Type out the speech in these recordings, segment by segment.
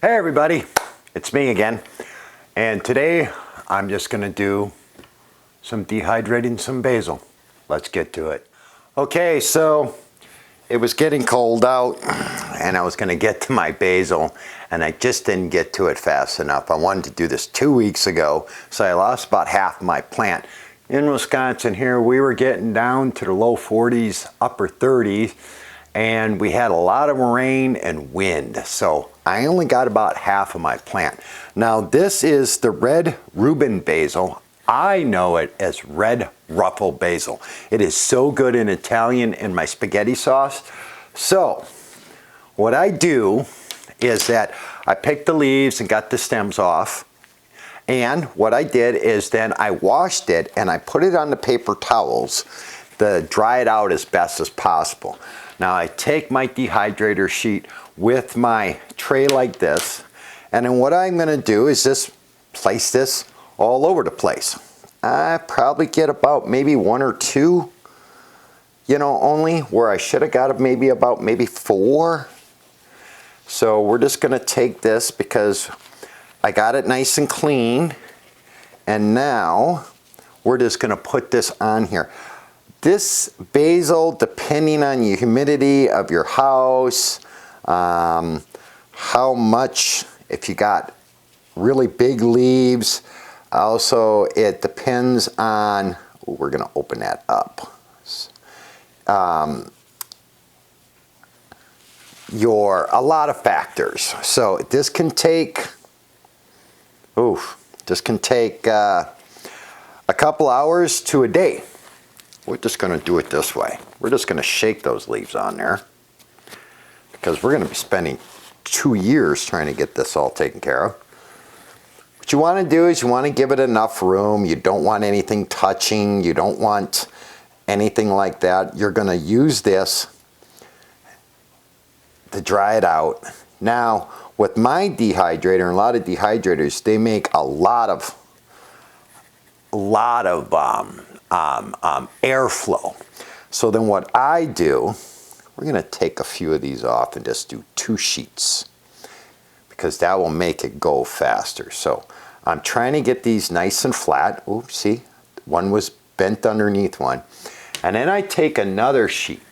Hey everybody, it's me again, and today I'm just going to do some dehydrating some basil. Let's get to it. Okay, so it was getting cold out and I was going to get to my basil and I just didn't get to it fast enough. I wanted to do this 2 weeks ago, so I lost about half my plant. In Wisconsin here, we were getting down to the low 40s, upper 30s, and we had a lot of rain and wind, so I only got about half of my plant. Now this is the red Reuben basil. I know it as red Ruffle Basil. It is so good in Italian in my spaghetti sauce. So what I do is that I pick the leaves and got the stems off. And what I did is then I washed it and I put it on the paper towels to dry it out as best as possible. Now I take my dehydrator sheet with my tray like this, and then what I'm going to do is just place this all over the place. I probably get about maybe 1 or 2, only, where I should have got maybe 4. So we're just going to take this because I got it nice and clean, and now we're just going to put this on here. This basil, depending on the humidity of your house, how much, if you got really big leaves, also it depends on, we're going to open that up, a lot of factors. So this can take, a couple hours to a day. We're just going to do it this way. We're just going to shake those leaves on there because we're going to be spending 2 years trying to get this all taken care of. What you want to do is you want to give it enough room. You don't want anything touching. You don't want anything like that. You're going to use this to dry it out. Now, with my dehydrator, and a lot of dehydrators, they make a lot of airflow. So then what I do, we're going to take a few of these off and just do 2 sheets because that will make it go faster. So I'm trying to get these nice and flat. Oops, see, one was bent underneath one. And then I take another sheet.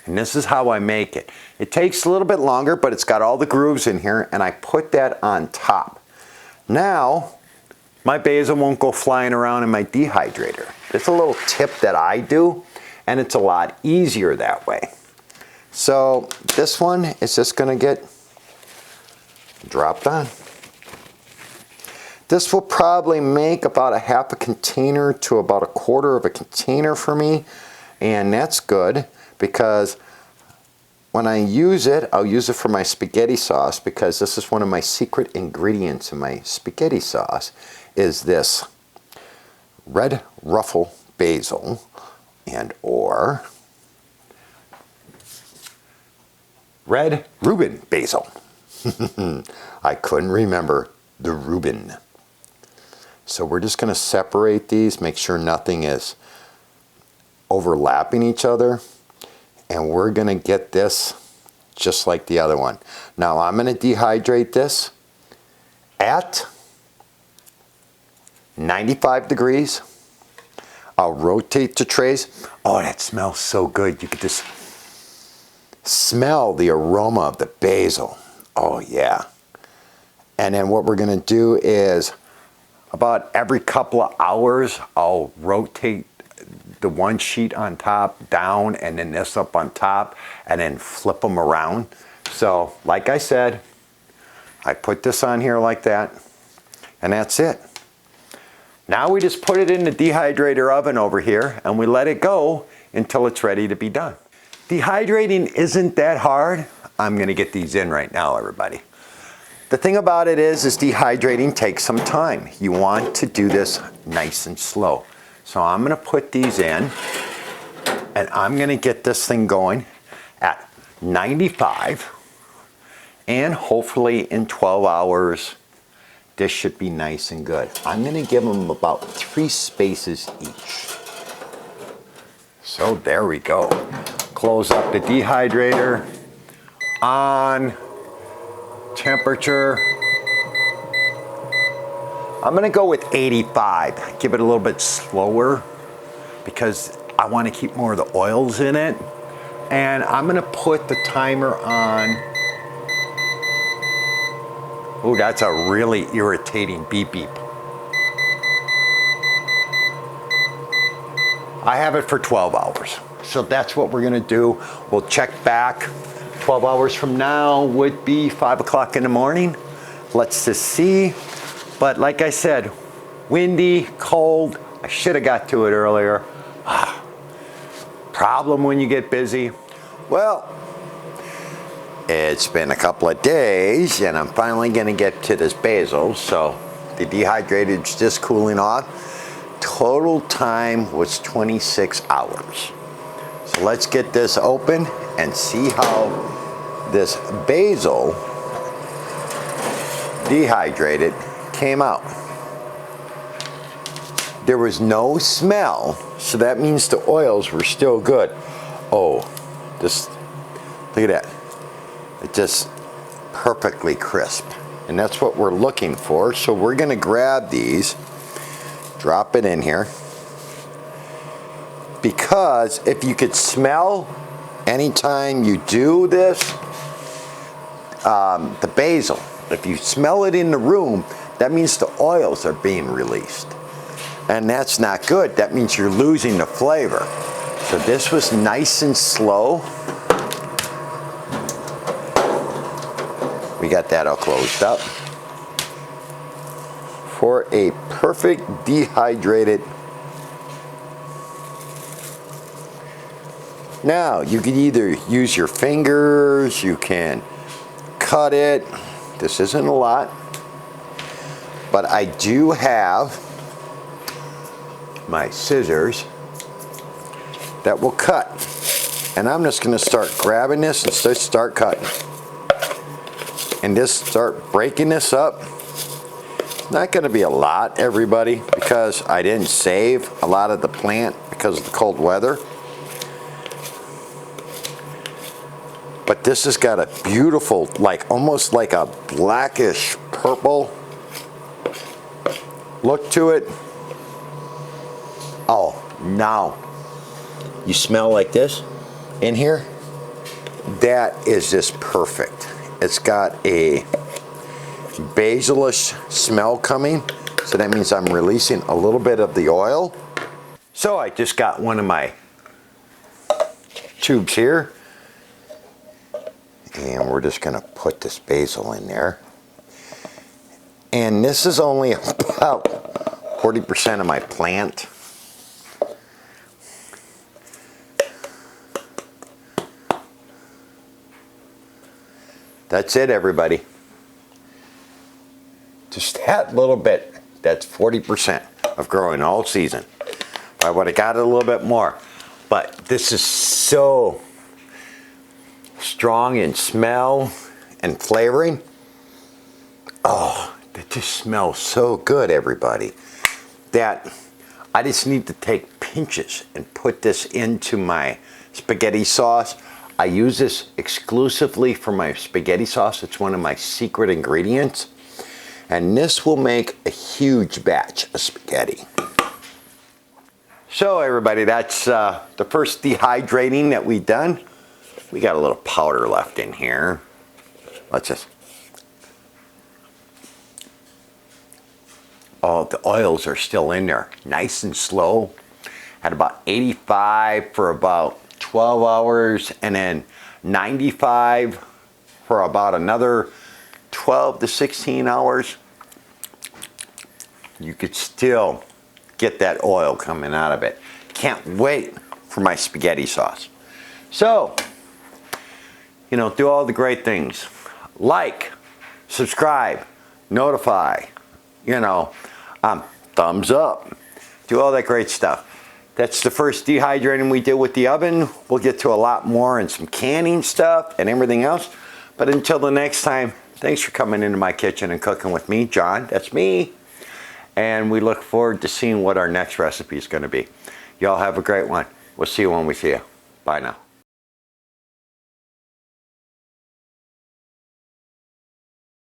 And this is how I make it. It takes a little bit longer, but it's got all the grooves in here, and I put that on top. Now, my basil won't go flying around in my dehydrator. It's a little tip that I do, and it's a lot easier that way. So this one is just going to get dropped on. This will probably make about a half a container to about a quarter of a container for me, and that's good because when I use it, I'll use it for my spaghetti sauce because this is one of my secret ingredients in my spaghetti sauce, is this red Ruffle Basil and or red Reuben Basil. I couldn't remember the Reuben. So we're just going to separate these, make sure nothing is overlapping each other, and we're going to get this just like the other one. Now I'm going to dehydrate this at 95 degrees. I'll rotate the trays. Oh, that smells so good. You could just smell the aroma of the basil. Oh yeah. And then what we're going to do is about every couple of hours, I'll rotate the one sheet on top down and then this up on top and then flip them around. So like I said, I put this on here like that and that's it. Now we just put it in the dehydrator oven over here and we let it go until it's ready to be done. Dehydrating isn't that hard. I'm going to get these in right now, everybody. The thing about it is dehydrating takes some time. You want to do this nice and slow. So I'm going to put these in and I'm going to get this thing going at 95 and hopefully in 12 hours this should be nice and good. I'm going to give them about 3 spaces each. So there we go. Close up the dehydrator on, temperature. I'm gonna go with 85. Give it a little bit slower because I want to keep more of the oils in it. And I'm gonna put the timer on. Oh, that's a really irritating beep beep. I have it for 12 hours. So that's what we're gonna do. We'll check back 12 hours from now would be 5 o'clock in the morning. Let's just see. But like I said, windy, cold. I should have got to it earlier. Problem when you get busy. Well, it's been a couple of days and I'm finally gonna get to this basil. So the Dehydrated's just cooling off. Total time was 26 hours. So let's get this open and see how this basil Dehydrated came out. There was no smell, so that means the oils were still good. Oh, just look at that. It's just perfectly crisp. And that's what we're looking for. So we're gonna grab these, drop it in here. Because if you could smell anytime you do this, the basil, if you smell it in the room, that means the oils are being released. And that's not good. That means you're losing the flavor. So this was nice and slow. We got that all closed up. For a perfect dehydrated. Now, you can either use your fingers, you can cut it. This isn't a lot. But I do have my scissors that will cut. And I'm just gonna start grabbing this and start cutting. And just start breaking this up. Not gonna be a lot, everybody, because I didn't save a lot of the plant because of the cold weather. But this has got a beautiful, like almost like a blackish purple look to it. Oh, now you smell like this in here? That is just perfect. It's got a basilish smell coming, so that means I'm releasing a little bit of the oil. So I just got one of my tubes here, and we're just gonna put this basil in there. And this is only about 40% of my plant. That's it, everybody. Just that little bit, that's 40% of growing all season. I would have got it a little bit more, but this is so strong in smell and flavoring. Oh, it just smells so good, everybody, that I just need to take pinches and put this into my spaghetti sauce. I use this exclusively for my spaghetti sauce. It's one of my secret ingredients. And this will make a huge batch of spaghetti. So everybody, that's the first dehydrating that we've done. We got a little powder left in here. Let's just... Oh, the oils are still in there. Nice and slow. At about 85 for about 12 hours, and then 95 for about another 12 to 16 hours. You could still get that oil coming out of it. Can't wait for my spaghetti sauce. So, you know, do all the great things. Like, subscribe, notify, you know, thumbs up. Do all that great stuff. That's the first dehydrating we did with the oven. We'll get to a lot more and some canning stuff and everything else. But until the next time, thanks for coming into my kitchen and cooking with me, John. That's me. And we look forward to seeing what our next recipe is going to be. Y'all have a great one. We'll see you when we see you. Bye now.